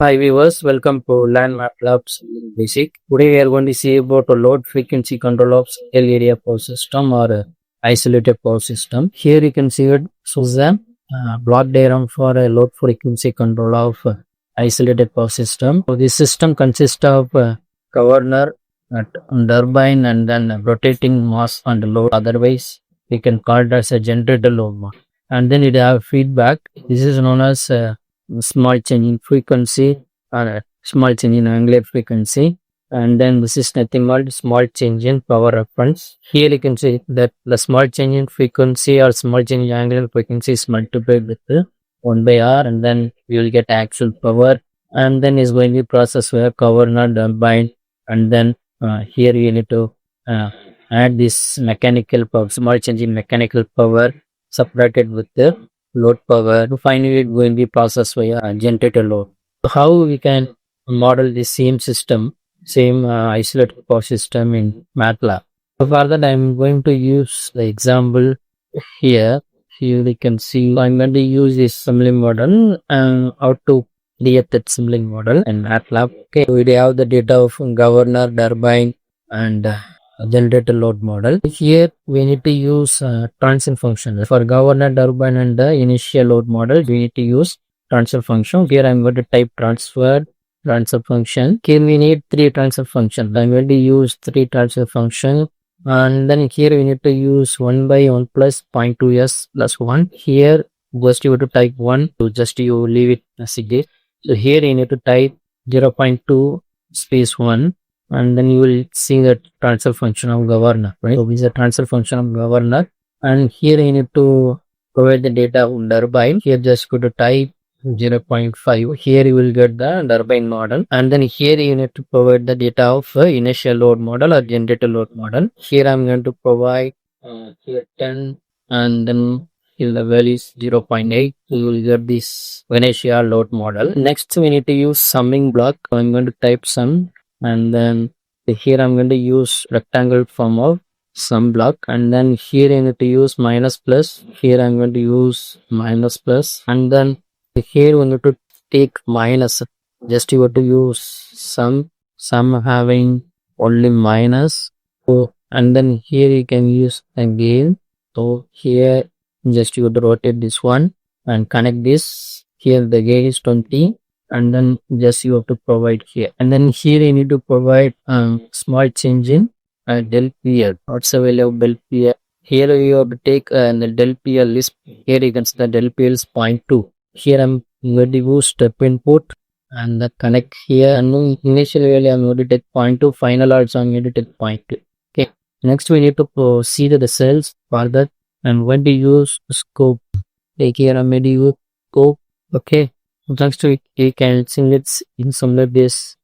Hi viewers, welcome to Learn MATLAB's Basic. Today we are going to see about a load frequency control of scale area power system or isolated power system. Here you can see it shows a block diagram for a load frequency control of isolated power system. So this system consists of governor, turbine and then rotating mass and load. Otherwise we can call it as a generator load. And then it have feedback. This is known as small change in frequency or a small change in angular frequency, and then this is nothing but small change in power reference. Here you can see that the small change in frequency or small change in angular frequency is multiplied with 1 by r, and then you will get actual power, and then is going to be processed where governor turbine, and then here you need to add this mechanical power, small change in mechanical power separated with the load power. Finally, it going to be processed via generator load. So how we can model the same system, same isolated power system in MATLAB. So for that, I'm going to use the example here. Here you can see I'm going to use this Simulink model and how to create that Simulink model in MATLAB. Okay, so we have the data of governor, turbine, and generator load model. Here we need to use transient function for governor, turbine, and the initial load model. We need to use transfer function. Here I'm going to type transfer function. Here we need 3 transfer function. I'm going to use 3 transfer function, and then here we need to use 1 by 1 plus 0.2s plus 1. Here just you have to type 1, so just you leave it as it is. So here you need to type 0.2 space 1, and then you will see the transfer function of governor, right? So this is a transfer function of governor, and here you need to provide the data of turbine. Here just go to type 0.5. Here you will get the turbine model, and then here you need to provide the data of initial load model or generator load model. Here I'm going to provide here 10, and then here the value is 0.8. You will get this initial load model. Next we need to use summing block. I'm going to type sum, and then here I'm going to use rectangle form of sum block, and then here I need to use minus plus. Here I'm going to use minus plus, and then here we need to take minus. Just you have to use sum having only minus. So and then here you can use again. So here just you have to rotate this one and connect this. Here the gain is 20, and then just you have to provide here, and then here you need to provide small change in del PL. What's the value of del PL? Here you have to take the del PL is, here you can see the del PL is 0.2. Here I'm going to use step input and the connect here, and initial value I'm going to take 0.2, final also I'm going to take 0.2. Okay, next we need to see the results. For that I'm going to use scope. Take here I'm going to use scope. Okay, next we can simulate this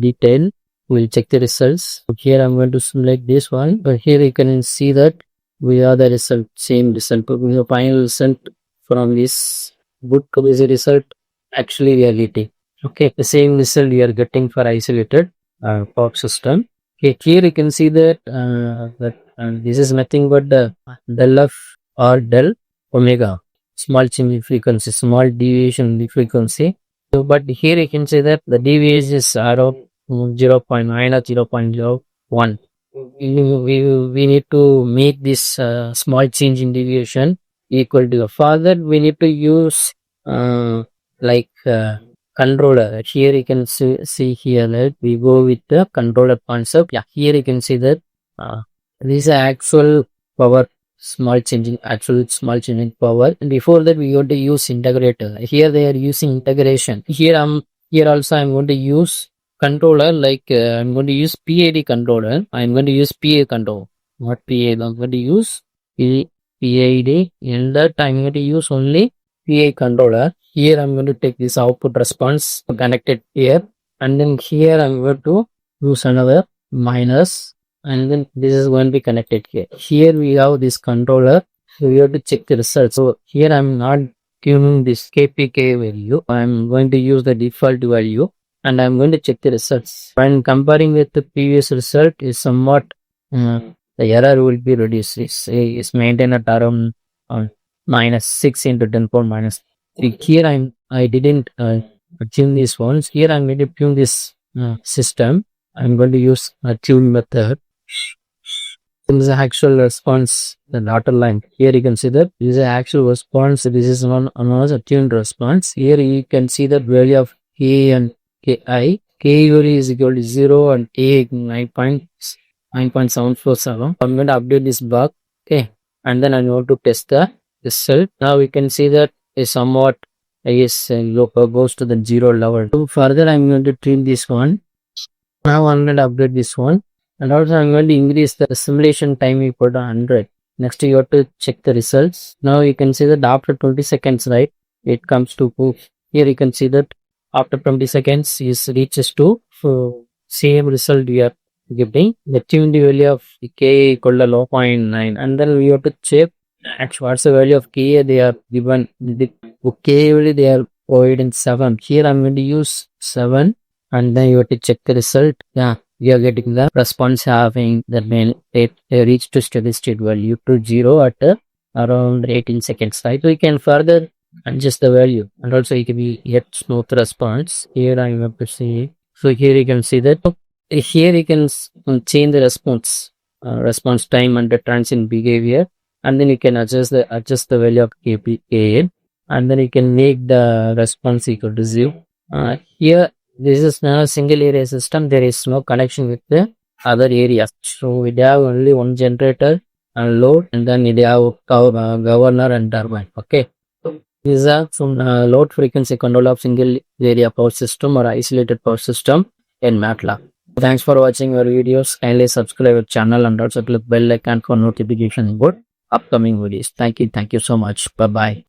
detail. We'll check the results. So here I'm going to simulate this one, but here you can see that we have the result, same result. The final result from this good result actually reality. Okay, the same result we are getting for isolated power system. Okay, here you can see that this is nothing but the del f or del omega, small change in frequency, small deviation in the frequency. So, but here you can see that the deviation is around 0.9 or 0.01. We need to make this small change in deviation equal to. For that we need to use controller. Here you can see here that we go with the controller concept. Yeah, here you can see that this is actual power small changing power. And before that we want to use integrator. Here they are using integration. Here also I'm going to use controller, I'm going to use PID controller. I'm going to use PA control, not PA. I'm going to use PID. In that I'm going to use only PA controller. Here I'm going to take this output response connected here, and then here I'm going to use another minus, and then this is going to be connected here. Here we have this controller, so we have to check the results. So here I'm not giving this KPK value. I'm going to use the default value, and I'm going to check the results. When comparing with the previous result is somewhat the error will be reduced. It's maintained at around minus 6 into 10 power minus 3. Here I didn't tune these ones. Here I'm going to tune this system. I'm going to use a tune method. This is the actual response, the dotted line. Here you can see that this is the actual response. This is one another tuned response. Here you can see that value of K and Ki. K value is equal to 0 and A 9.747. I'm going to update this bug. Okay. And then I'm going to test the result. Now we can see that is somewhat goes to the 0 level. So further I'm going to trim this one. Now I'm going to update this one. And also I'm going to increase the simulation time equal to 100. Next you have to check the results. Now you can see that after 20 seconds, right, it comes to proof. Here you can see that after 20 seconds it reaches to same result we are giving. The tuned value of K equal to 0.9, and then we have to check actually what's the value of K they are given. The K value they are providing 7. Here I'm going to use 7, and then you have to check the result. Yeah, we are getting the response having the main it reached to steady state value to 0 at around 18 seconds, right? So you can further adjust the value, and also it can be yet smooth response. Here I have to see. So here you can see that here you can change the response time and the transient behavior, and then you can adjust the value of Kn, and then you can make the response equal to 0. Here this is not a single area system. There is no connection with the other areas. So we have only one generator and load, and then we have governor and turbine. Okay. These are some load frequency control of single area power system or isolated power system in MATLAB. Thanks for watching our videos. Kindly subscribe our channel and also click bell icon for notification about upcoming videos. Thank you so much. Bye bye.